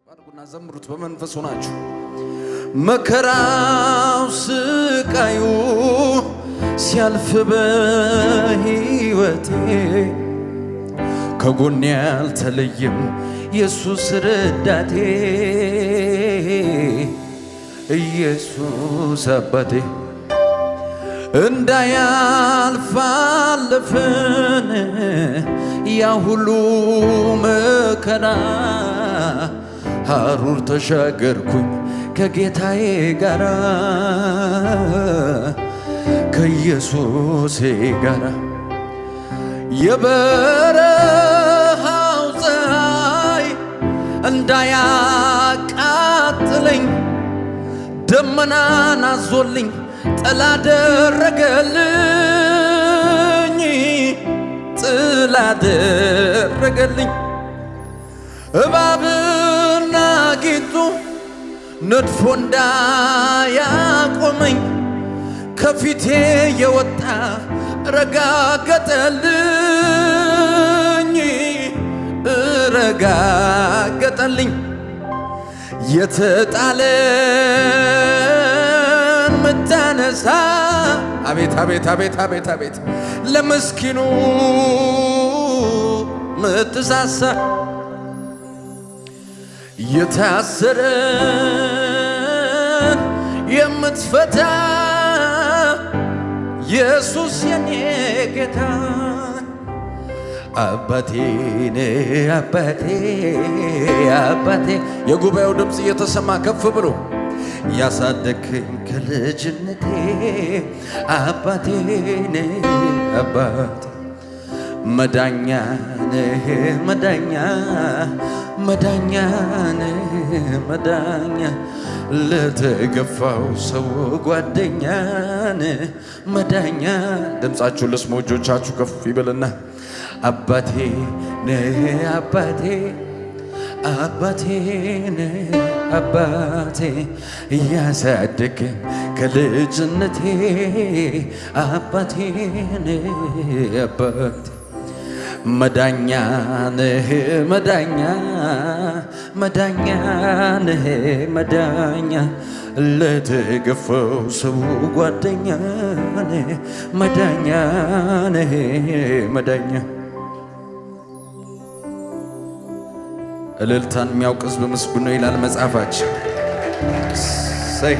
አድርጉና ዘምሩት በመንፈስ ሆናችሁ። መከራው ስቃዩ ሲያልፍ በሕይወቴ ከጎኔ ያልተለየም ኢየሱስ ረዳቴ ኢየሱስ አባቴ እንዳያልፍ አለፈን ያ ሁሉ መከራ ሐሩር ተሻገርኩኝ ከጌታዬ ጋራ ከኢየሱሴ ጋራ የበረሃው ፀሐይ እንዳያቃጥለኝ ደመናን አዞልኝ ጥላ አደረገልኝ እባብና ጊንጡ ነድፎ እንዳያቆመኝ ከፊቴ የወጣ ረጋገጠልኝ የተጣለን ምታነሳ አቤት አቤት አቤት አቤት አቤት ለምስኪኑ ምትሳሳ የታሰረን የምትፈታ ኢየሱስ የኔ ጌታ አባቴ አባቴ አባቴ የጉባኤው ድምፅ እየተሰማ ከፍ ብሎ ያሳደግከኝ ከልጅነቴ አባቴ አባቴ መዳኛ ነህ መዳኛ መዳኛ ነህ መዳኛ ለተገፋው ሰው ጓደኛ ነህ መዳኛ ድምፃችሁ ልስሙ እጆቻችሁ ከፍ ይበልና አባቴ ነህ አባቴ አባቴ ነህ አባቴ እያሳደገኝ ከልጅነቴ አባቴ ነህ አባቴ መዳኛ ነህ መዳኛ መዳኛ ነህ መዳኛ ለተገፋው ሰው ጓደኛ ነህ መዳኛ ነህ መዳኛ እልልታን የሚያውቅ ሕዝብ ምስጉን ነው ይላል መጽሐፋችን። ሰይ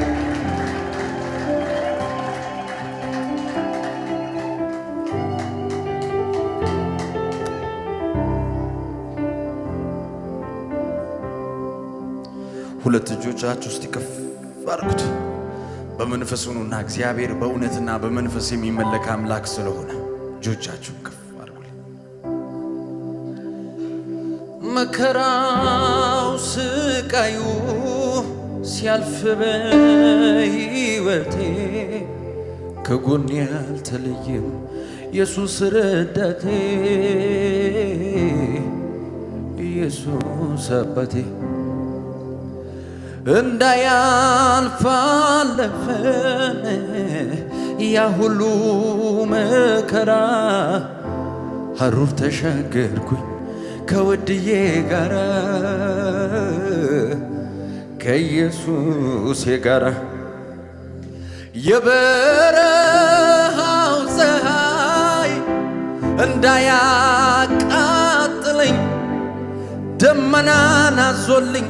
ሁለት እጆቻችሁ እስቲ ከፍ አድርጉት በመንፈስ ሁኑና እግዚአብሔር በእውነትና በመንፈስ የሚመለክ አምላክ ስለሆነ እጆቻችሁ ከፍ አድርጉልኝ። መከራው ስቃዩ ሲያልፍ በሕይወቴ ከጎኔ ያልተለየም ኢየሱስ ረዳቴ ኢየሱስ አባቴ እንዳያልፍ አለፈን ያ ሁሉ መከራ ሐሩር ተሻገርኩኝ ከወድዬ ጋራ ከኢየሱሴ ጋራ የበረሃው ፀሐይ እንዳያቃጥለኝ ደመናን አዞልኝ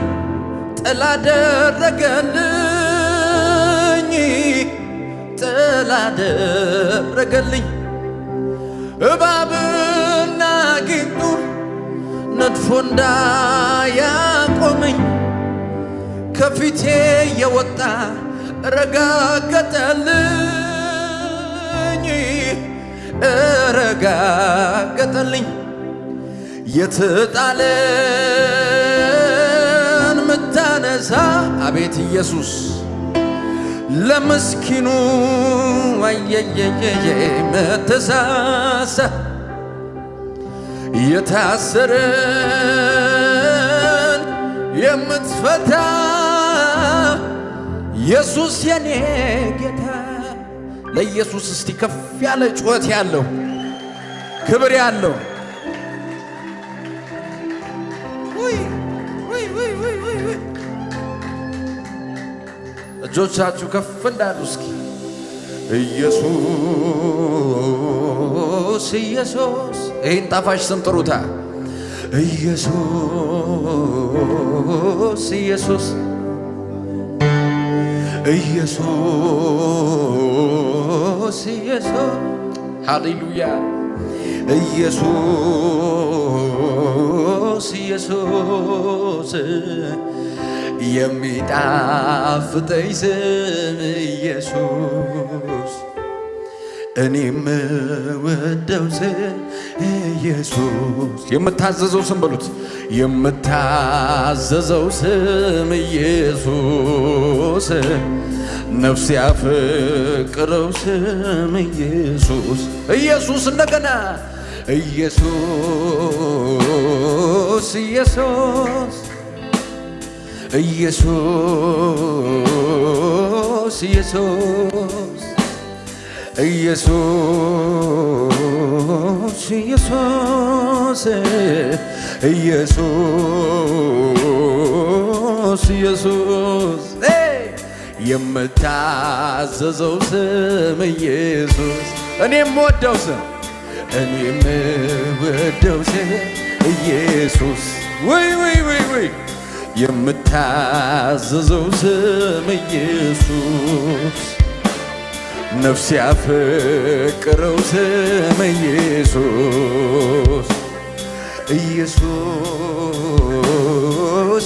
ጥላ አደረገልኝ እባብና ጊንጡ ነድፎ እንዳያቆመኝ ከፊቴ የወጣ ረጋገጠልኝ የተጣለን ምታነሳ አቤት ኢየሱስ ለምስኪኑ አየየየ ምትሳሳ የታሰረን የምትፈታ ኢየሱስ የኔ ጌታ ለኢየሱስ እስቲ ከፍ ያለ ጩኸት ያለው ክብር ያለው ውይ ውይ ውይ ውይ ውይ እጆቻችሁ ከፍ እንዳሉ እስኪ ኢየሱስ ኢየሱስ ይህን ጣፋጭ ስም ጥሩታ። ኢየሱስ ኢየሱስ ኢየሱስ ኢየሱስ ሃሌሉያ ኢየሱስ ኢየሱስ የሚጣፍጠኝ ስም ኢየሱስ እኔ የምወደው ስም ኢየሱስ የምታዘዘው ስም በሉት የምታዘዘው ስም ኢየሱስ ነፍስ ያፈቅረው ስም ኢየሱስ ኢየሱስ እንደገና ኢየሱስ ኢየሱስ ኢየሱስ ኢየሱስ ኢየሱስ ኢየሱስ ኢየሱስ ኢየሱስ የምታዘዘው ስም ኢየሱስ እኔ የምወደው ስም ኢየሱስ ወይ ወይ ወይ ወይ የምታዘዘው ስም ኢየሱስ ነፍስ ያፈቅረው ስም ኢየሱስ ኢየሱስ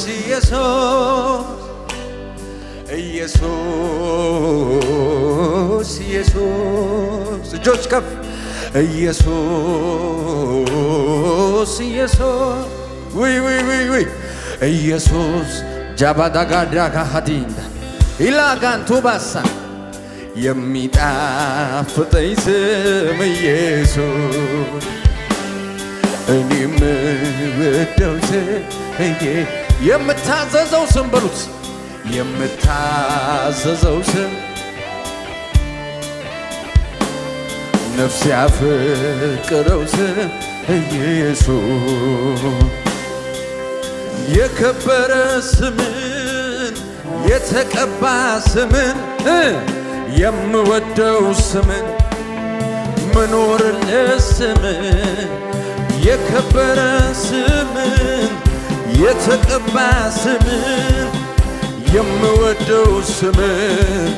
ኢየሱስ ኢየሱስ እጆች ከፍ ኢየሱስ ኢየሱስ ወይ ወይ ወይ ወይ ኢየሱስ ጃባዳጋዳጋ ሀዲንዳ ኢላጋን ቱባሳ የሚጣፍጠኝ ስም ኢየሱስ እኔ የምወደው ስም የምታዘዘው ስም በሉት የምታዘዘው ስም ነፍስ ያፈቅረው ስም ኢየሱስ የከበረ ስምን የተቀባ ስምን የምወደው ስምን ምኖርለት ስምን የከበረ ስምን የተቀባ ስምን የምወደው ስምን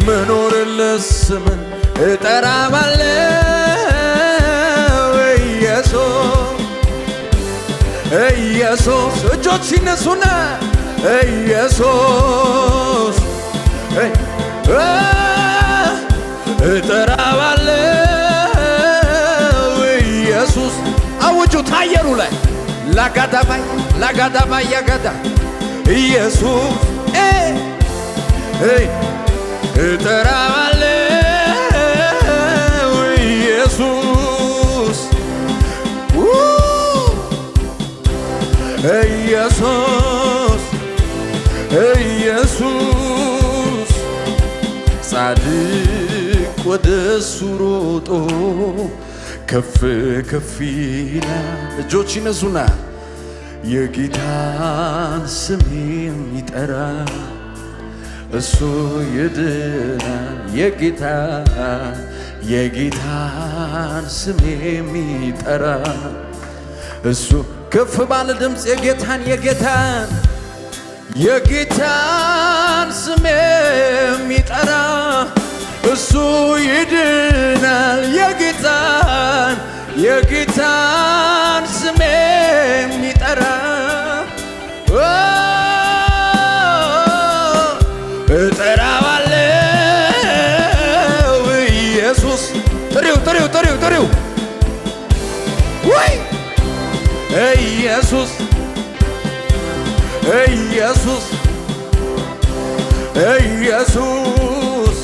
ምኖርለት ስምን እጠራባለው ኢየሱስ ኢየሱስ እጆች ሲነሱና ኢየሱስ እጠራባለው ኢየሱስ አውጁት አየሩ ላይ ላጋዳባይ ላጋዳባይ ያጋዳ ኢየሱስ እጠራባለው ኢየሱስ ኢየሱስ ኢየሱስ ጻድቅ ወደሱ ሮጦ ከፍ ከፍ ይላል እጆች ይነሱና የጌታን ስም የሚጠራ እሱ ይድናል የጌታን ስም የሚጠራ እሱ ከፍ ባለ ድምፅ የጌታን ስም የሚጠራ እሱ ይድናል የጌታን ስም የሚጠራ እጠራዋለው ኢየሱስ ጥሪው ወይ ኢየሱስ ኢየሱስ ኢየሱስ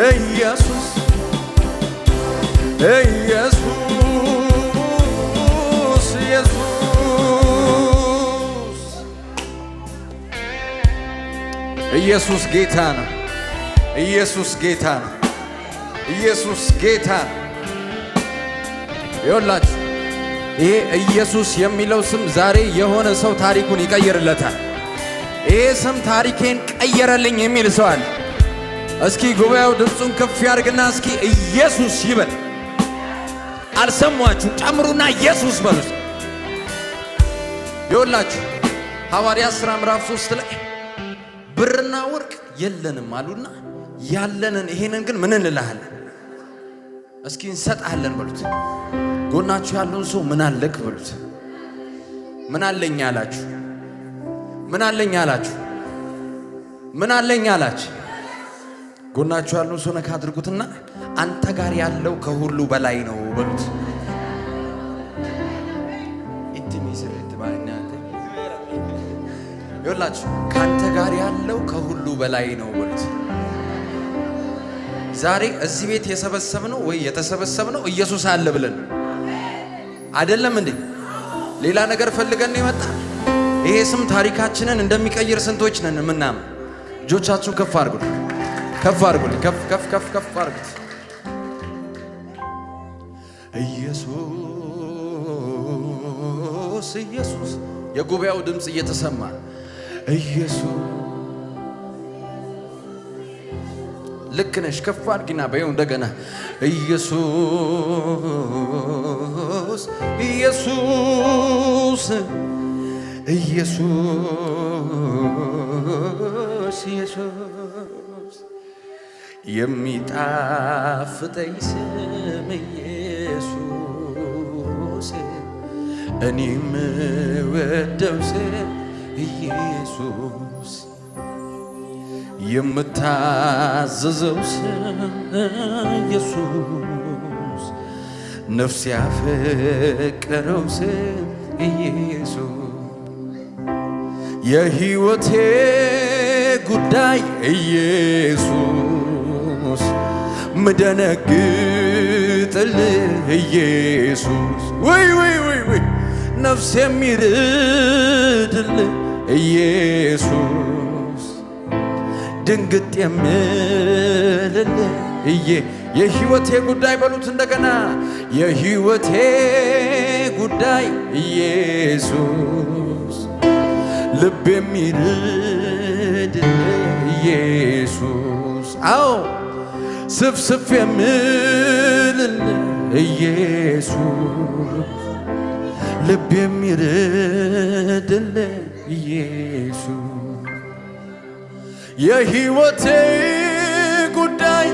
ኢየሱስ ኢየሱስ ኢየሱስ ጌታ ነው። ኢየሱስ ጌታ ነው። ኢየሱስ ጌታ ነው። ይኸውላችሁ ይሄ ኢየሱስ የሚለው ስም ዛሬ የሆነ ሰው ታሪኩን ይቀይርለታል። ይሄ ስም ታሪኬን ቀየረልኝ የሚል ሰው አለ? እስኪ ጉባኤው ድምፁን ከፍ ያድርግና እስኪ ኢየሱስ ይበል። አልሰማችሁ? ጨምሩና ኢየሱስ በሉት። ይኸውላችሁ ሐዋርያት ሥራ ምዕራፍ 3 ላይ ብርና ወርቅ የለንም አሉና ያለንን ይሄንን ግን ምን እንልሃለን? እስኪ እንሰጣለን በሉት። ጎናችሁ ያለውን ሰው ምን አለክ በሉት። ምን አለኝ አላችሁ? ምን አለኝ አላችሁ? ምን አለኝ አላችሁ? ጎናችሁ ያለውን ሰው ነካ አድርጉትና አንተ ጋር ያለው ከሁሉ በላይ ነው በሉት። ይኸውላችሁ ካንተ ጋር ያለው ከሁሉ በላይ ነው በሉት። ዛሬ እዚህ ቤት የሰበሰብነው ወይ የተሰበሰብነው ኢየሱስ አለ ብለን አይደለም እንዴ? ሌላ ነገር ፈልገን ነው የመጣ። ይሄ ስም ታሪካችንን እንደሚቀይር ስንቶች ነን ምናምን? እጆቻችሁን ከፍ አድርጉት፣ ከፍ አድርጉት፣ ከፍ ከፍ ከፍ ከፍ አድርጉት። ኢየሱስ ኢየሱስ፣ የጉባኤው ድምፅ እየተሰማ ኢየሱስ ልክ ነሽ። ከፍ አድርጊና በይው እንደገና ኢየሱስ ኢየሱስ ኢየሱስ ኢየሱስ የሚጣፍጠኝ ስም ኢየሱስ እኔም ወደው ስም ኢየሱስ የምታዘዘው ስም ኢየሱስ ነፍስ ያፈቀረው ስም ኢየሱስ የሕይወቴ ጉዳይ ኢየሱስ ምደነግጥልህ ኢየሱስ ወይ ወይ ወይ ወይ ነፍስ የሚርድልህ ኢየሱስ ድንግጥ የምልልህ የሕይወቴ ጉዳይ በሉት እንደገና የሕይወቴ ጉዳይ ኢየሱስ ልብ የሚርድልህ ኢየሱስ አዎ ስፍስፍ የምልልህ ኢየሱስ ልብ የሚርድልህ ኢየሱስ የሕይወቴ ጉዳይ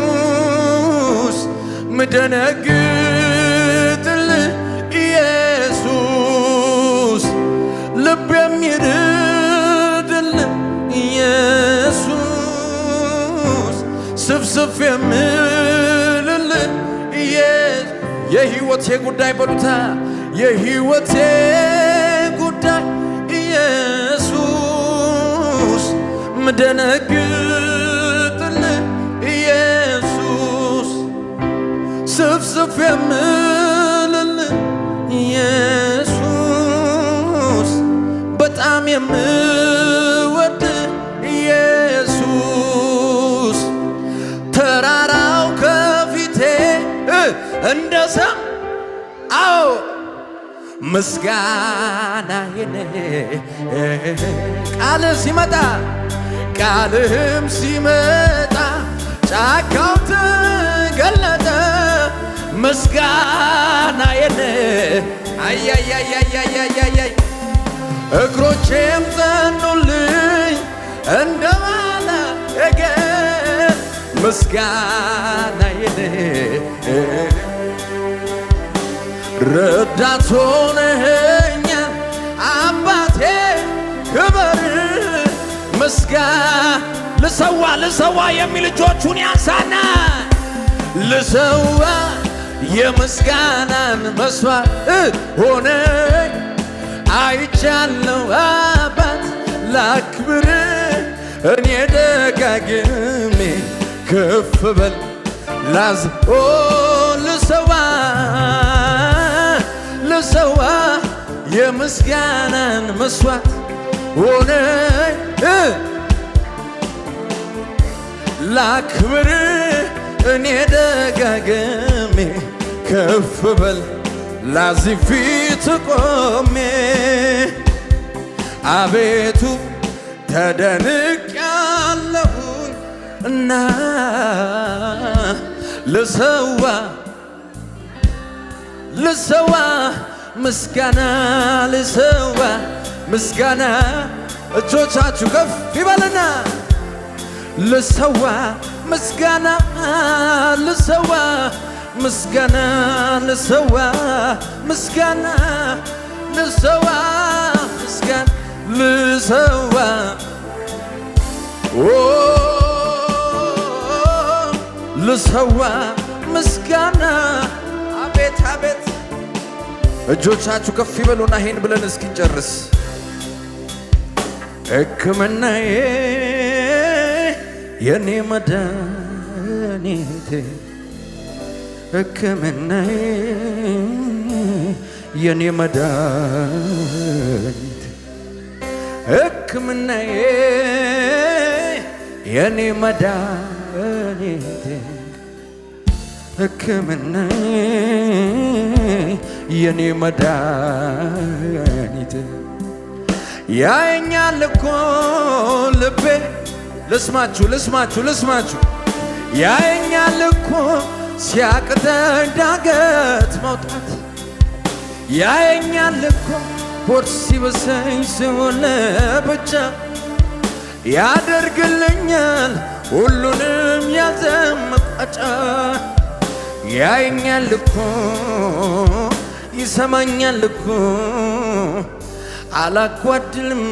ኢየሱስ ምደነግጥልህ ኢየሱስ ልብ የሚርድልህ ኢየሱስ ስፍስፍ የምልልህ የሕይወቴ ጉዳይ በሉታ የሕይወቴ ጉዳይ ኢየሱስ ምደነግጥልህ ኢየሱስ ስፍስፍ የምልልህ ኢየሱስ በጣም የምወድህ ኢየሱስ ተራራው ከፊቴ እንደ ሰም አዎ ምስጋናዬን ቃልህ ሲመጣ ቃልህም ሲመጣ ጫካው ተገለጠ ምስጋናዬን አያያያያያያይ እግሮቼም ጸኑልኝ እንደ ማለዳ ምስጋናዬን ረዳት ሆነኸኛል አባቴ ክበር ልሰዋ የሚል እጆቹን ያንሳና ልሰዋ የምስጋናን መስዋዕት ሆነ አይቻለው አባት ላክብር እኔ ደጋግሜ ከፍ በል ልሰዋ የምስጋናን መስዋዕት ሆነ ላክብር እኔ ደጋግሜ ከፍ በል ላዚህ ፊት ቆሜ አቤቱ ተደንቄአለሁኝ እና ልሰዋ ምስጋና ልሰዋ ምስጋና እጆቻችሁ ከፍ ይበልና ልሰዋ ምስጋና ልሰዋ ምስጋና ልሰዋ ምስጋና ልሰዋ ምስጋና ልሰዋ ልሰዋ ምስጋና አቤት አቤት እጆቻችሁ ከፍ ይበሉና ይሄን ብለን እስኪንጨርስ ሕክምናዬ የኔ መድኃኒቴ ሕክምናዬ የኔ መድኃኒቴ ሕክምናዬ የኔ መድኃኒቴ ሕክምናዬ የኔ መድኃኒቴ ያየኛል እኮ ልቤ ልስማችሁ ያየኛል እኮ ሲያቅተኝ ዳገት መውጣት ያየኛል እኮ ሆድ ሲበሰኝ ስሆን ለብቻ ያደርግልኛል ሁሉንም ያዘን መቋጫ ያየኛል እኮ ይሰማኛል እኮ አላጓድልም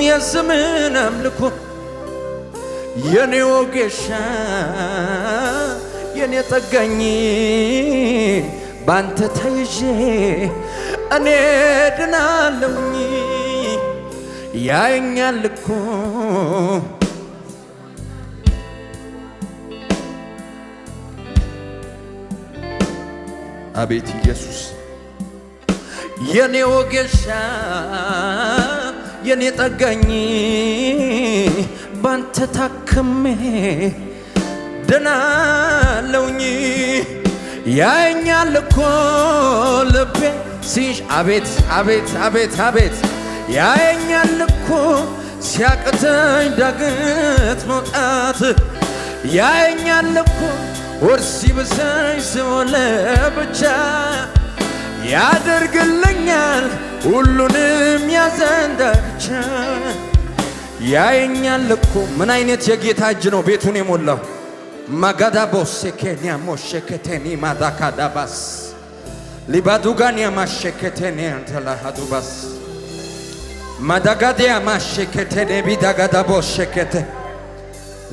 የስምን አምልኮ የኔ ወጌሻ የኔ ጠጋኝ ባንተ ተይዤ እኔ ድናለሁኝ ያየኛል እኮ አቤት ኢየሱስ የኔ ወጌሻ የኔ ጠጋኝ ባንተ ታክሜ ድናለሁኝ ያየኛል እኮ ልቤ ሲሽ አቤት አቤት አቤት አቤት ያየኛል እኮ ሲያቅተኝ ዳገት መውጣት ያየኛል እኮ ሆድ ሲበሰኝ ስሆን ለብቻ ያደርግልኛል ሁሉንም ያዘን ዳርቻ ያየኛል እኮ ምን አይነት የጌታ እጅ ነው ቤቱን የሞላው ማጋዳቦስ ኬንያ ሞሸከቴኒ ማዳካዳባስ ሊባዱጋንያ ማሸከቴኒ አንተላሃዱባስ ማዳጋዲያ ማሸከቴኒ ቢዳጋዳቦስ ሸከቴ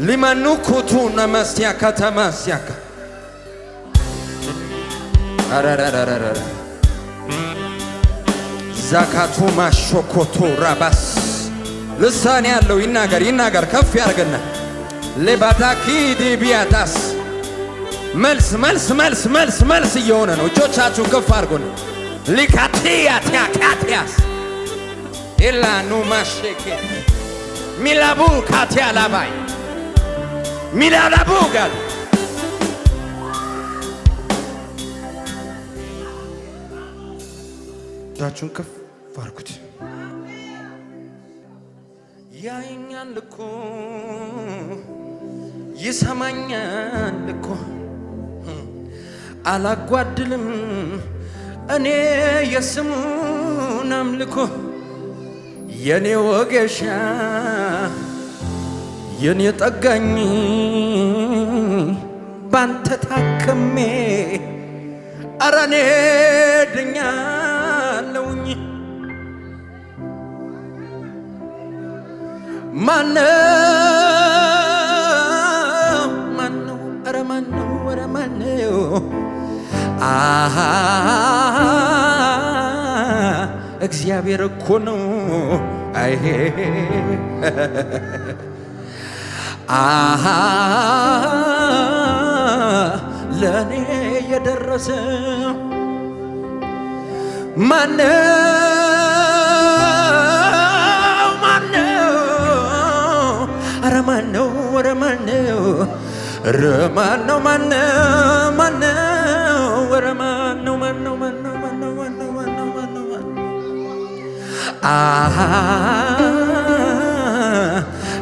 ሊማኑኩቱ ነመስያ ከተማስያካ አራራራራራ ዛካቱ ማሾኮቱ ራባስ ልሳን ያለው ይናገር ከፍ ያርገና ለባዳኪ ዲቢያታስ መልስ እየሆነ ነው። እጆቻችሁን ከፍ አርጉና ሊካቲያ ቲያካቲያስ ኢላኑ ማሸከ ሚላቡ ካቲያ ላባይ ሚላላቡ ጋር እጆቻችሁን ከፍ አርጉት። ያየኛል እኮ ይሰማኛል እኮ አላጓድልም እኔ የስሙን አምልኮ የኔ ወጌሻ የኔ ጠጋኝ ባንተ ታክሜ ኧረ እኔ ድኛለሁኝ ማነው ኧረ ማነው እግዚአብሔር እኮ ነው አይሄ ለኔ የደረሰ ማነው ኧረ ማነው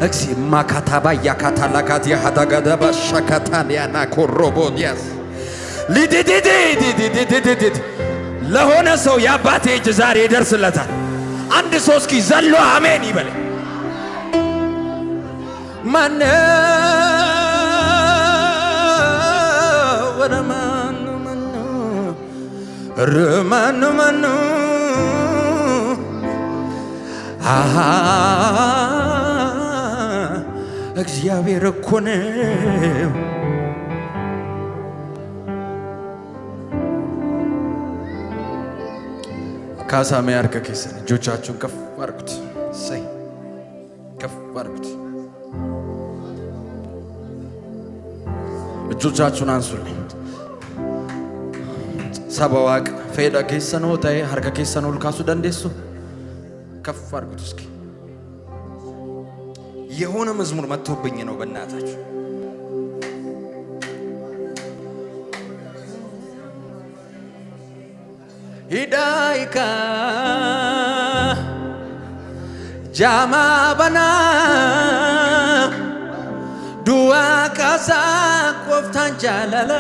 እግዚማ ካታባያ ካታላካት ያሃዳጋዳ ባሻካታሊያና ኮሮቦዲያስ ሊዲዲዲዲዲዲዲዲ ለሆነ ሰው የአባቴ እጅ ዛሬ ይደርስለታል። አንድ ሰው እስኪ ዘሎ አሜን ይበል። ማነው እግዚአብሔር እኮ ነው። ካሳሜ አርከከሰን እጆቻችሁን ከፍ አድርጉት። ሰይ ከፍ አድርጉት። እጆቻችሁን አንሱልኝ። ሰባዋቅ ፌዳ ከሰኖ ታይ አርከ ከሰኖ ልካሱ ደንዴሱ ከፍ አድርጉት እስኪ። የሆነ መዝሙር መጥቶብኝ ነው በእናታችሁ። ሂዳይካ ጃማ በና ዱዋ ካሳ ቆፍታን ጃላላ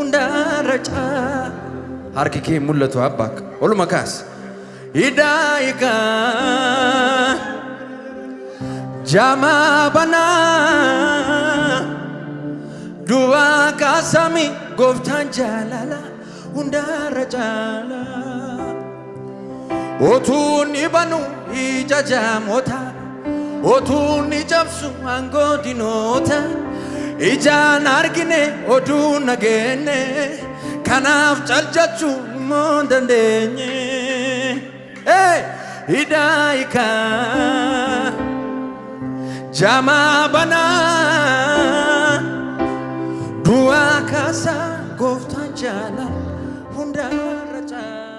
እንዳረጫ አርኪኬ ሙለቱ አባክ ኦልመካስ ሂዳይካ ጃማ በና ዱዋ ካሳሚ ጎፍታን ጃላላ እንዳረጫላ ኦቱን ይበኑ ይጃጃሞታ ኦቱን ይጨብሱ አንጎዲኖታ ኢጃን አርጊኔ ኦዱ ነገኔ ከናፍ ጨልጨቹ ሞንደንደኝ ሂዳይካ ጃማ በና ዱዋ ካሳ ጎፍታን ጃላ hundarra